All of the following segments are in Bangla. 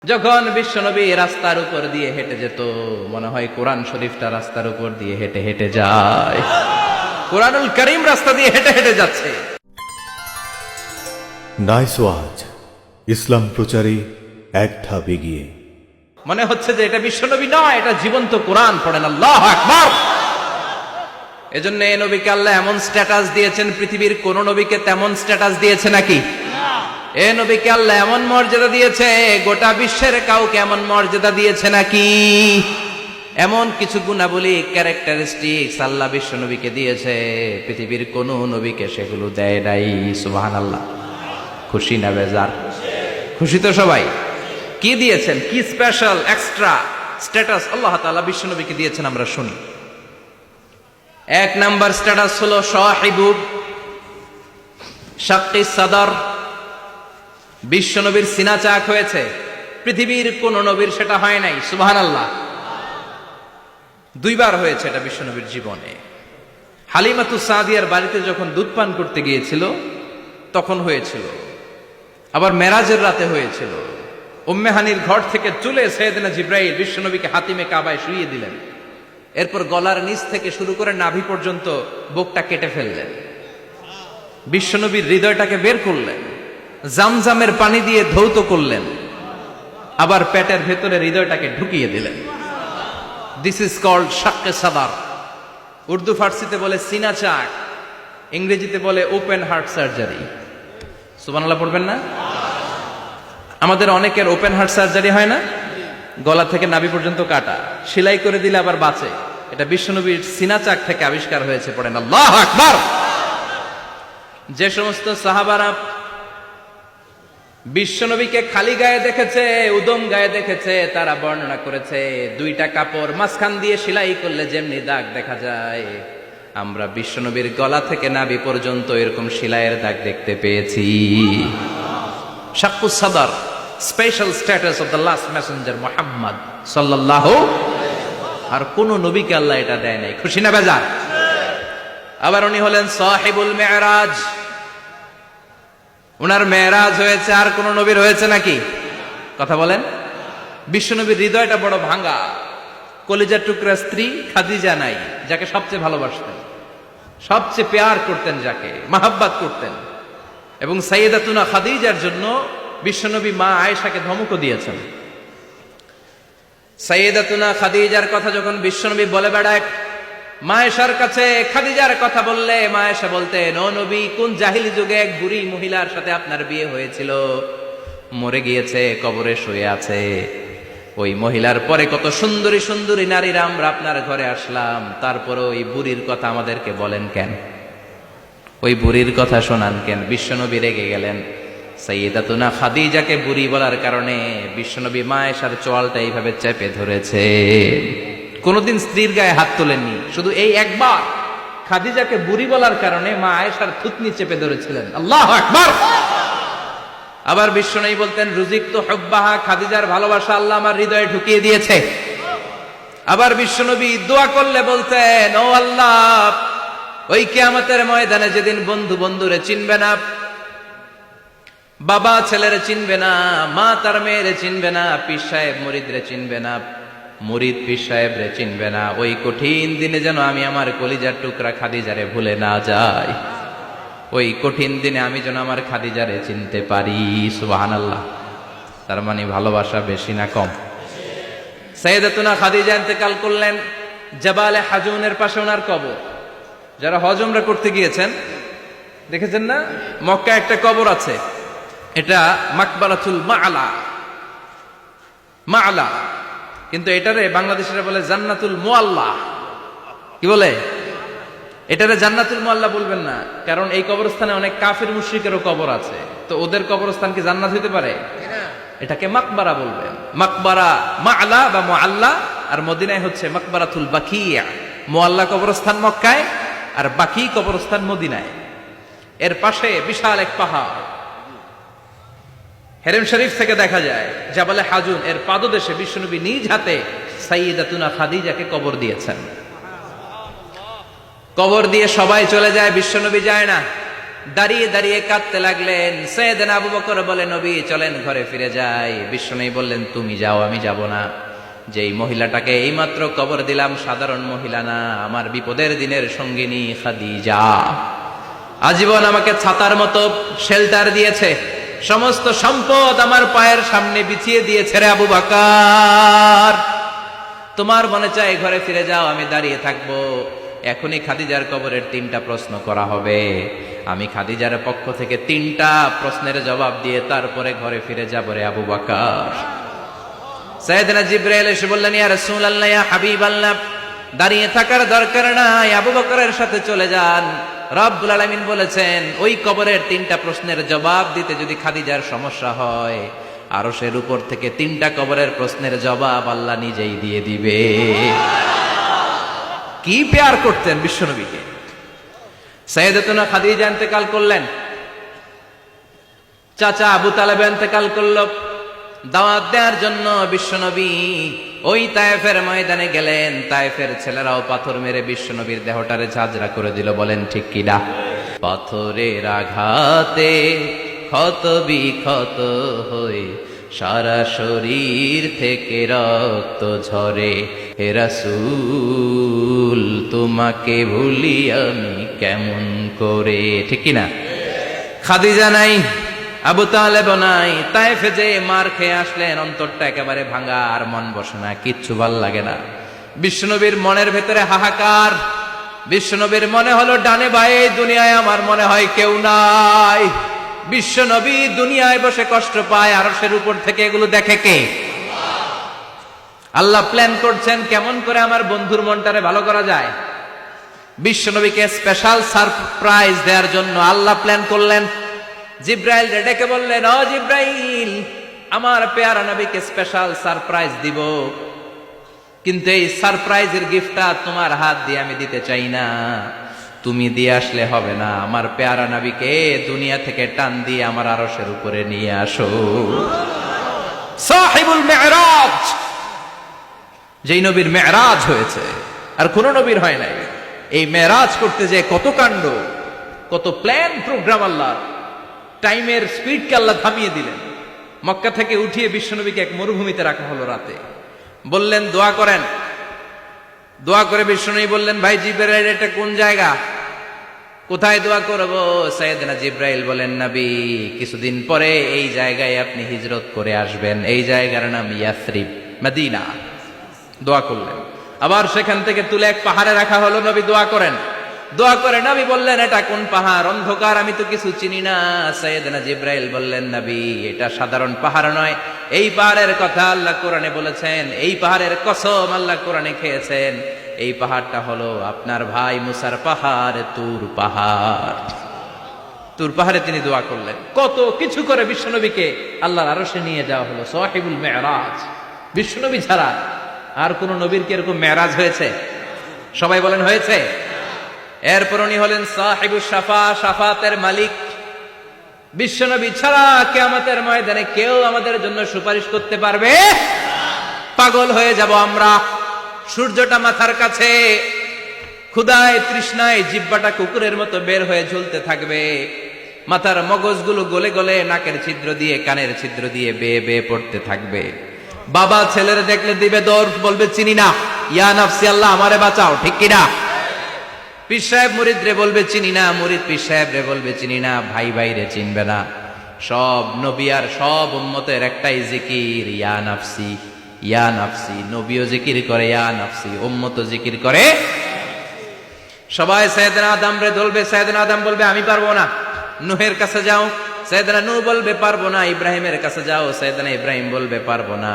যখন বিশ্বনবী রাস্তার উপর দিয়ে হেঁটে যেত, মনে হয় কোরআন শরীফটা রাস্তার উপর দিয়ে হেঁটে হেঁটে যায়। কোরআনুল কারীম রাস্তা দিয়ে হেঁটে হেঁটে যাচ্ছে। নাইস ওয়াজ, ইসলাম প্রচারে এক ধাপ এগিয়ে। মনে হচ্ছে যে এটা বিশ্বনবী নয়, এটা জীবন্ত কোরআন। পড়েন আল্লাহু আকবার। এজন্য এই নবীকে আল্লাহ এমন স্ট্যাটাস দিয়েছেন, পৃথিবীর কোন নবীকে তেমন স্ট্যাটাস দিয়েছে নাকি? এ নবীকে আল্লাহ এমন মর্যাদা দিয়েছে, গোটা বিশ্বের কাউকে এমন মর্যাদা দিয়েছে নাকি? এমন কিছু গুণাবলী, ক্যারেক্টারিস্টিক্স আল্লাহ বিশ্ব নবীকে দিয়েছে, পৃথিবীর কোন নবীকে সেগুলো দেয় নাই। সুবহানাল্লাহ। খুশি না বেজার? খুশি তো সবাই। কি দিয়েছেন, কি স্পেশাল এক্সট্রা স্ট্যাটাস আল্লাহ তাআলা বিশ্ব নবীকে দিয়েছেন, আমরা শুনি। এক নাম্বার স্ট্যাটাস হলো সাহিবু শাক্কি সাদর। বিশ্ব নবীর সিনা চাক হয়েছে, পৃথিবীর কোন নবীর সেটা হয় নাই। সুবহানাল্লাহ। দুইবার হয়েছে এটা বিশ্ব নবীর জীবনে। হালিমাতু সাদিয়ার বাড়িতে যখন দুধ পান করতে গিয়েছিল তখন হয়েছিল, আবার মেরাজের রাতে হয়েছিল। উম্মে হানির ঘর থেকে চলে সাইয়েদনা জিবরাইল বিশ্ব নবীকে হাতিমে কাবায় শুইয়ে দিলেন। এরপর গলার নিচ থেকে শুরু করে নাভি পর্যন্ত বুকটা কেটে ফেললেন, বিশ্ব নবীর হৃদয়টাকে বের করলেন, জামজামের পানি দিয়ে ধৌত করলেন, আবার পেটের ভেতরে হৃদয়টাকে ঢুকিয়ে দিলেন। দিস ইজ কল্ড শাক্কে সাদার। উর্দু ফার্সিতে বলে সিনা চাক, ইংরেজিতে বলে ওপেন হার্ট সার্জারি। সুবহানাল্লাহ পড়বেন না? আমাদের অনেকের ওপেন হার্ট সার্জারি হয় না, গলা থেকে নাভি পর্যন্ত কাটা, সেলাই করে দিলে আবার বাঁচে। এটা বিশ্বনবীর সিনা চাক থেকে আবিষ্কার হয়েছে। পড়েন আল্লাহু আকবার। যে সমস্ত সাহাবারা বিশ্বনবীকে খালি গায়ে দেখেছে, উদম গায়ে দেখেছে, তারা বর্ণনা করেছে দুইটা কাপড় মাঝখান দিয়ে সেলাই করলে যেমনি দাগ দেখা যায়, আমরা বিশ্বনবীর গলা থেকে নাভি পর্যন্ত এরকম সেলাইয়ের দাগ দেখতে পেয়েছি। শাক্কুস সাদর, special status of the last Messenger Muhammad সাল্লাল্লাহু। আর কোন নবীকে আল্লাহ এটা দেয় নাই। খুশি না বেজার? আবার উনি হলেন সাহিবুল মেরাজ। উনার মেরাজ হয়েছে, আর কোন নবীর হয়েছে নাকি? কথা বলেন। বিশ্বনবীর হৃদয়টা বড় ভাঙা। কলিজার টুকরা স্ত্রী খাদিজা নাই, যাকে সবচেয়ে ভালোবাসতেন, সবচেয়ে পেয়ার করতেন, যাকে মাহাব্বাত করতেন। এবং সাইয়েদাতুনা খাদিজার জন্য বিশ্বনবী মা আয়েশাকে ধমকও দিয়েছেন। সাইয়েদাতুনা খাদিজার কথা যখন বিশ্বনবী বলে বেড়ায় মা আয়েশার কাছে, খাদিজার কথা বললে মা আয়েশা বলতেন, ও নবী, কোন জাহিলি যুগে এক বুড়ি মহিলার সাথে আপনার বিয়ে হয়েছিল, মরে গিয়েছে, কবরে শুয়ে আছে। ওই মহিলার পরে কত সুন্দরী সুন্দরী নারীরা আমরা আপনার ঘরে আসলাম, তারপরে ওই বুড়ির কথা আমাদেরকে বলেন কেন? ওই বুড়ির কথা শোনান কেন? বিশ্বনবী রেগে গেলেন। সাইয়েদাতুনা খাদিজাকে বুড়ি বলার কারণে বিশ্বনবী মা আয়েশার চোয়ালটা এইভাবে চেপে ধরেছে। কোনদিন স্ত্রীর গায়ে হাত তোলেননি, শুধু এই একবার খাদিজাকে বুড়ি বলার কারণে মা আয়েশার থুতনি চেপে ধরেছিলেন। আল্লাহু আকবার। আবার বিশ্বনবী বলতেন, রুজিকতু হুব্বাহা, খাদিজার ভালোবাসা আল্লাহ আমার হৃদয়ে ঢুকিয়ে দিয়েছে। আবার বিশ্বনবী দোয়া করলে বলতেন, ও আল্লাহ, ওই কিয়ামতের ময়দানে যেদিন বন্ধু বন্ধুরে চিনবে না, বাবা ছেলেরে চিনবে না, মা তার মেয়েরে চিনবে না, পীর সাহেব মুরিদরে চিনবে না, মুরিদ পীর সাহেবরে চিনবে না, ওই কঠিন দিনে যেন আমি আমার কলিজার টুকরা খাদিজারে ভুলে না যাই। ওই কঠিন দিনে আমি যেন আমার খাদিজারে চিনতে পারি। সুবহানাল্লাহ। তার মানে ভালোবাসা বেশি না কম? সাইয়েদাতুনা খাদিজা ইন্তেকাল করলেন, জাবালে হাজুনের পাশে ওনার কবর। যারা হজ উমরা করতে গিয়েছেন দেখেছেন না, মক্কায় একটা কবর আছে, এটা মাকবারাতুল মা'লা। মা'লা, কিন্তু এটারে বাংলাদেশিরা বলে জান্নাতুল মুআল্লা। কি বলে? এটারে জান্নাতুল মুআল্লা বলবেন না, কারণ এই কবরস্থানে অনেক কাফির মুশরিকেরও কবর আছে, তো ওদের কবরস্থান কি জান্নাত হইতে পারে? এটাকে মাকবারা বলবেন। মাকবারা মা'লা বা মুআল্লা, আর মদিনায় হচ্ছে মাকবারাতুল বাকিয়া। মুআল্লা কবরস্থান মক্কায়, আর বাকি কবরস্থান মদিনায়। এর পাশে বিশাল এক পাহাড়, হেরেম শরীফ থেকে দেখা যায় জাবালে হাজুন। এর পাদদেশে বিশ্বনবী নিজ হাতে সাইয়েদাতুনা খাদিজাকে কবর দিয়েছেন। কবর দিয়ে সবাই চলে যায়, বিশ্বনবী যায় না। দাঁড়িয়ে দাঁড়িয়ে কাঁদতে লাগলেন। সাইয়েদনা আবু বকর বলে, নবী চলেন ঘরে ফিরে যাই। বিশ্বনবী বললেন, তুমি যাও, আমি যাব না। যেই মহিলাটাকে এইমাত্র কবর দিলাম সাধারণ মহিলা না, আমার বিপদের দিনের সঙ্গিনী খাদিজা। আজীবন আমাকে ছাতার মতো শেল্টার দিয়েছে, সমস্ত সম্পদ আমার পায়ের সামনে বিছিয়ে দিয়েছে রে আবু বকর। তোমার মনে চাই ঘরে ফিরে যাও, আমি দাঁড়িয়ে থাকবো। এখনই খাদিজার কবরের 3টা প্রশ্ন করা হবে। আমি খাদিজার পক্ষ থেকে 3টা প্রশ্নের জবাব দিয়ে তারপরে ঘরে ফিরে যাব রে আবু বকর। সাইয়েদনা জিবরাইল এসে বললেন, ইয়া রাসূলুল্লাহ, ইয়া হাবিবাল্লাহ, দাঁড়িয়ে থাকার দরকার নাই, আবু বকরের সাথে চলে যান। রব্বুল আলামিন বলেছেন, ওই কবরের 3টা প্রশ্নের জবাব দিতে যদি খাদিজার সমস্যা হয়, আরশের উপর থেকে 3টা কবরের প্রশ্নের জবাব আল্লাহ নিজেই দিয়ে দিবে। কি পেয়ার করতেন বিশ্বনবীকে। সাইয়েদাতুনা খাদিজা ইন্তেকাল করলেন, চাচা আবু তালেব ইন্তেকাল করল। দাওয়াত দেওয়ার জন্য বিশ্বনবী ওই তায়েফের ময়দানে গেলেন। তায়েফের ছেলেরাও পাথর মেরে বিশ্বনবীর দেহটারে ঝাঁঝরা করে দিল। বলেন ঠিক কিনা? পাথরের আঘাতে ক্ষত বিক্ষত হয়ে সারা শরীর থেকে রক্ত ঝরে। হে রাসূল, তোমাকে ভুলি আমি কেমন করে? ঠিক কিনা? খাদিজা নাই, আবু তালেব নাই। তায়েফে যে মার খেয়ে আসলেন, অন্তরটা একেবারে ভাঙা, আর মন বসে না, কিচ্ছু ভাল লাগে না। বিশ্বনবীর মনের ভেতরে হাহাকার। বিশ্বনবীর মনে হলো, ডানে বায়ে দুনিয়ায় আমার মনে হয় কেউ নাই। বিশ্বনবী দুনিয়ায় বসে কষ্ট পায়, আরশের উপর থেকে এগুলো দেখে কে? আল্লাহ প্ল্যান করছেন কেমন করে আমার বন্ধুর মনটারে ভালো করা যায়। বিশ্বনবীকে স্পেশাল সারপ্রাইজ দেওয়ার জন্য আল্লাহ প্ল্যান করলেন। জিব্রাইল ডেকে বললেন, ও জিব্রাইল, আমার পেয়ারা নবীকে স্পেশাল সারপ্রাইজ দিব, কিন্তু এই সারপ্রাইজের গিফটটা তোমার হাত দিয়ে আমি দিতে চাই না, তুমি দিয়ে আসলে হবে না। আমার পেয়ারা নবীকে দুনিয়া থেকে টান দিয়ে আমার আরশের উপরে নিয়ে আসো। সাহিবুল মেরাজ, যেই নবীর মেরাজ হয়েছে আর কোন নবীর হয় নাই। এই মেরাজ করতে যে কত কাণ্ড, কত প্ল্যান প্রোগ্রাম। আল্লাহ টাইমের স্পিডকে আল্লাহ থামিয়ে দিলেন। মক্কা থেকে উঠিয়ে বিশ্বনবীকে এক মরুভূমিতে রাখা হলো রাতে। বললেন দোয়া করেন। দোয়া করে বিশ্বনবী বললেন, ভাই জিবরাইল, এটা কোন জায়গা, কোথায় দোয়া করব? সাইয়েদনা জিবরাইল বলেন, নবী, কিছুদিন পরে এই জায়গায় আপনি হিজরত করে আসবেন। এই জায়গার নাম ইয়াসরিব, মদিনা। দোয়া করলেন। আবার সেখান থেকে তুলে এক পাহাড়ে রাখা হলো। নবী দোয়া করেন। দোয়া করে নবী বললেন, এটা কোন পাহাড়? অন্ধকার, আমি তো কিছু চিনি না। সাইয়েদনা জিবরাইল বললেন, নবী, এটা সাধারণ পাহাড় নয়, এই পাহাড়ের কথা আল্লাহ কোরআনে বলেছেন, এই পাহাড়ের কসম আল্লাহ কোরআনে খেয়েছেন। এই পাহাড়টা হলো আপনার ভাই মুসার পাহাড়, তুর পাহাড়। তুর পাহাড়ে তিনি দোয়া করলেন। কত কিছু করে বিশ্বনবীকে আল্লাহর আরশে নিয়ে যাওয়া হলো। সাহিবুল মেরাজ। বিশ্বনবী ছাড়া আর কোন নবীর কি এরকম মেরাজ হয়েছে? সবাই বলেন হয়েছে। এরপর উনি হলেন সাহিবুস শাফা, শাফাতের মালিক। বিশ্বনবী ছাড়া কিয়ামতের ময়দানে কেউ আমাদের জন্য সুপারিশ করতে পারবে? পাগল হয়ে যাব আমরা। সূর্যটা মাথার কাছে, ক্ষুধায় তৃষ্ণায় জিহ্বাটা কুকুরের মতো বের হয়ে ঝুলতে থাকবে। মাথার মগজগুলো গলে গলে নাকের ছিদ্র দিয়ে, কানের ছিদ্র দিয়ে বেয়ে বেয়ে পড়তে থাকবে। বাবা ছেলের দেখলে দিবে দৌড়, বলবে চিনি না, ইয়া নাফসি, আল্লাহ আমারে বাঁচাও। ঠিক কিনা? পীর সাহেব মুরিদ রে বলবে চিনি না, মুরিদ পীর সাহেব রে বলবে চিনি না, ভাই ভাই রে চিনবে না। সব নবী আর সব উম্মতের একটাই জিকির, ইয়া নাফসি, ইয়া নাফসি। নবীও জিকির করে ইয়া নাফসি, উম্মতও জিকির করে। সবাই সাইয়েদনা আদম রে ধরবে। সাইয়েদনা আদম বলবে আমি পারবো না। নূহের কাছে যাও। সাইয়েদনা নূহ বলবে পারবো না। ইব্রাহিমের কাছে যাও। সাইয়েদনা ইব্রাহিম বলবে পারবো না।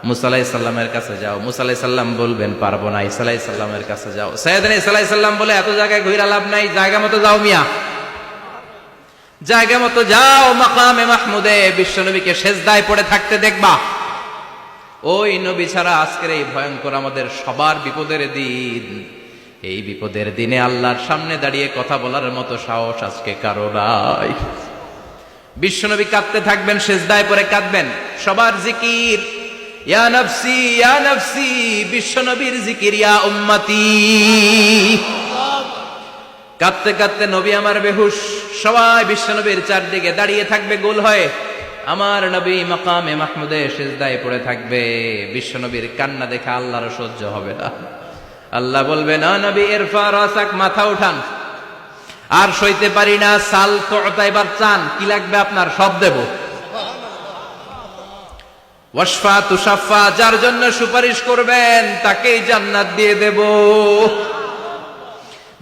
মুসা আলাইহিস সালামের কাছে যাও। মুসা আলাইহিস সালাম বলবেন পারবো না। ঈসা আলাইহিস সালামের কাছে যাও। সাইয়েদনা ঈসা আলাইহিস সালাম বলে এত জায়গায় ঘুরে লাভ নাই, জায়গা মতো যাও মিয়া, জায়গা মতো যাও। মাকামে মাহমুদে বিশ্বনবীকে সেজদায় পড়ে থাকতে দেখবা। ওই নবী ছাড়া আজকের এই ভয়ঙ্কর আমাদের সবার বিপদের দিন। এই বিপদের দিনে আল্লাহর সামনে দাঁড়িয়ে কথা বলার মতো সাহস আজকে কারো নাই। বিশ্বনবী কাঁদতে থাকবেন, সেজদায় পড়ে কাঁদবেন। সবার জিকির ইয়া নাফসি, ইয়া নাফসি। বিশ্বনবীর জিকির ইয়া উম্মতি। কাঁদতে কাঁদতে নবী আমার বেহুশ, সবাই বিশ্বনবীর চারদিকে দাঁড়িয়ে থাকবে গোল হয়ে, আমার নবী মাকামে মাহমুদে সিজদায় পড়ে থাকবে। বিশ্বনবীর কান্না দেখে আল্লাহর সহ্য হবে না। আল্লাহ বলবে, না নবী ইরফা রাসাক, মাথা উঠান, আর সইতে পারি না, সাল তোতা, এবার চান, কি লাগবে আপনার সব দেব। ওয়াশফা তুশাফা, যার জন্য সুপারিশ করবেন তাকেই জান্নাত দিয়ে দেব।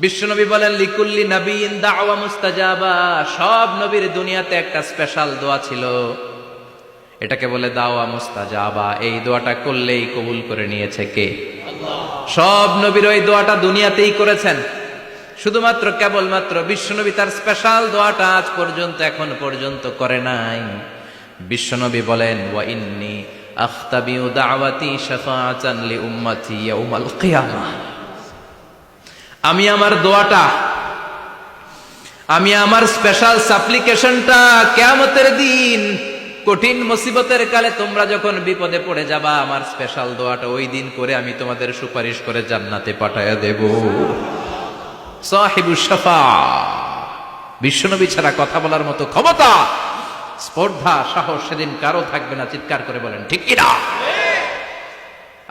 বিশ্বনবী বলেন, লিকুল্লি নবিয়্যিন দাওয়া মুস্তাজাবা, সব নবীর দুনিয়াতে একটা স্পেশাল দোয়া ছিল, এটাকে বলে দাওয়া মুস্তাজাবা। এই দোয়াটা করলেই কবুল করে নিয়েছে কে? আল্লাহ। সব নবীর ওই দোয়াটা দুনিয়াতেই করেছেন, শুধুমাত্র কেবলমাত্র বিশ্বনবী তার স্পেশাল দোয়াটা আজ পর্যন্ত, এখন পর্যন্ত করে নাই। বিশ্বনবী বলেন, ওয়া ইন্নী আখতাবিউ দাওয়াতি শাফাআতান লি উম্মতি ইয়াউমাল কিয়ামাহ, আমি আমার দোয়াটা, আমি আমার স্পেশাল সাপ্লিকেশনটা কিয়ামতের দিন, কঠিন মুসিবতের কালে তোমরা যখন বিপদে পড়ে যাবা, আমার স্পেশাল দোয়াটা ওই দিন করে আমি তোমাদের সুপারিশ করে জান্নাতে পাঠায়া দেব। সাহিবুশ শাফা, বিশ্বনবী ছাড়া কথা বলার মতো ক্ষমতা, স্পর্ধা, সাহস সেদিন কারো থাকবে না। চিৎকার করে বলেন ঠিক কিনা?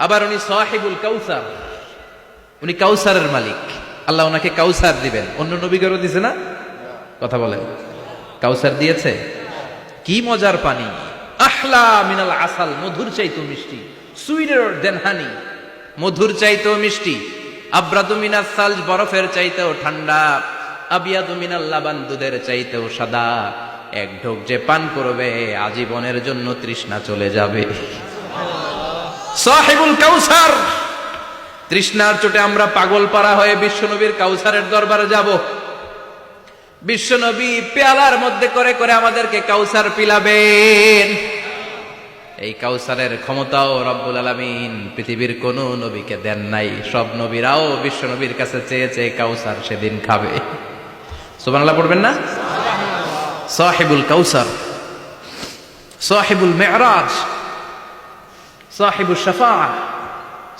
আবার উনি সাহিবুল কাউসার, উনি কাউসারের মালিক। আল্লাহ ওনাকে কাউসার দিবেন। অন্য নবীগণও দিছে না? কথা বলেন, কাউসার দিয়েছে। কি মজার পানি, আহলা মিনাল আসাল, মধুর চাইতো মিষ্টি, সুইটার দেন হানি, মধুর চাইতো মিষ্টি। আব্রাদু মিনাস সালজ, বরফের চাইতেও ঠান্ডা। আবিয়াদু মিনাল লাবান, দুধের চাইতেও সাদা। এক ঢোক যে পান করবে আজীবনের জন্য তৃষ্ণা চলে যাবে। সাহিবুল কাউসার, তৃষ্ণার চোটে আমরা পাগল পারা হয়ে বিশ্বনবীর কাউসারের দরবারে যাব। বিশ্বনবী পেয়ালার মধ্যে করে করে আমাদেরকে কাউসার পিলাবেন। এই কাউসারের ক্ষমতাও রব্বুল আলামিন পৃথিবীর কোন নবীকে দেন নাই। সব নবীরাও বিশ্বনবীর কাছে চেয়ে চেয়ে কাউসার সেদিন খাবে। সুবহানাল্লাহ পড়বেন না? সাহিবুল কাউসার, সাহিবুল মি'রাজ, সাহিবুশ শাফাআহ,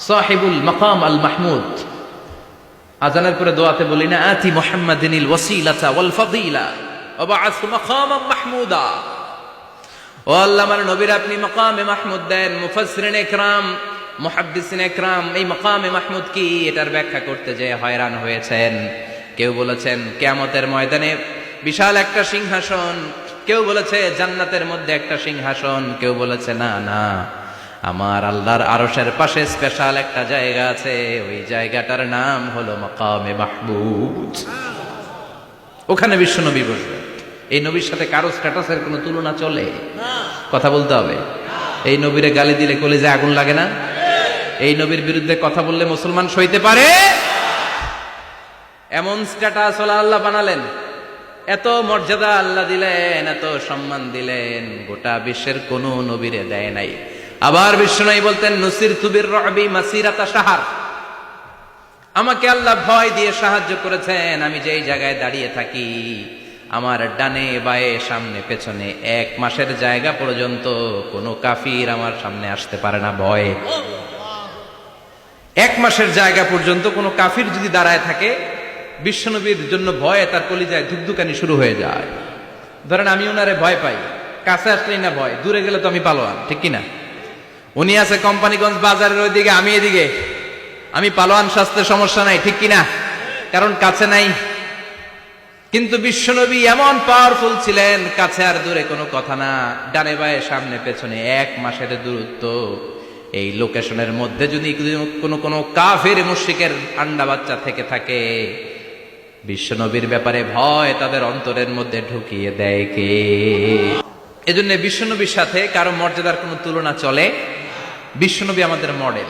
সাহিবুল মাকাম আল মাহমুদ। আজানের পরে দোয়াতে বলি না, আতি মুহাম্মাদিনিল ওয়াসিলাতা ওয়াল ফাদিলা ওয়া বা'আস মাকামান মাহমুদা। ও আল্লাহ, আমার নবীর আপনি মাকামে মাহমুদ দেন। মুফাসসিরিন ইকরাম, মুহাদ্দিসিন ইকরাম এই মাকামে মাহমুদ কি, এটার ব্যাখ্যা করতে যে হয়রান হয়েছেন। কেউ বলেছেন কিয়ামতের ময়দানে বিশাল একটা সিংহাসন, কেউ বলেছে জান্নাতের মধ্যে একটা সিংহাসন, কেউ বলেছে না না, আমার আল্লাহর আরশের পাশে স্পেশাল একটা জায়গা আছে, ওই জায়গাটার নাম হলো মাকামে মাহমুদ। ওখানে বিশ্বনবী বসবে। এই নবীর সাথে কারো স্ট্যাটাসের কোনো তুলনা চলে? কথা বলতে হবে। এই নবীরে গালি দিলে কলিজায় আগুন লাগে না? এই নবীর বিরুদ্ধে কথা বললে মুসলমান সইতে পারে? এমন স্ট্যাটাস হলো আল্লাহ বানালেন, এত মর্যাদা আল্লাহ দিলেন, এত সম্মান দিলেন, গোটা বিশ্বের কোন নবীরে দেয় নাই। আবার বিশ্বনবী বলতেন, নুসিরতু বির-রু'বি মাসিরাতা শাহর, আমাকে আল্লাহ ভয় দিয়ে সাহায্য করেছেন। আমি যেই জায়গায় দাঁড়িয়ে থাকি, আমার ডানে বায়ে সামনে পেছনে 1 মাসের জায়গা পর্যন্ত কোনো কাফির আমার সামনে আসতে পারে না ভয়ে। 1 মাসের জায়গা পর্যন্ত কোনো কাফির যদি দাঁড়ায় থাকে, বিশ্বনবীর জন্য ভয়ে তার কলিজায় ধুকধুকানি শুরু হয়ে যায়। ধরেন আমি ওনারে ভয় পাই, কাছে আসলেই না ভয়, দূরে গেলে তো আমি পালোয়ান, ঠিক কিনা? উনি আছে কোম্পানিগঞ্জ বাজারের ওইদিকে, আমি এদিকে, আমি পালোয়ান, স্বাস্থ্যের সমস্যা নাই, ঠিক কিনা? কারণ কাছে নাই। কিন্তু বিশ্বনবী এমন পাওয়ারফুল ছিলেন, কাছে আর দূরে কোনো কথা না, ডানে বায়ে সামনে পেছনে 1 মাসের দূরত্ব। এই লোকেশনের মধ্যে যদি কোনো কাফের মুশরিকের আন্ডা বাচ্চা থেকে থাকে, বিশ্বনবীর ব্যাপারে ভয় তাদের অন্তরের মধ্যে ঢুকিয়ে দেয় কে? এজন্য বিশ্বনবীর সাথে কারো মর্যাদার কোনো তুলনা চলে? বিশ্বনবী আমাদের মডেল।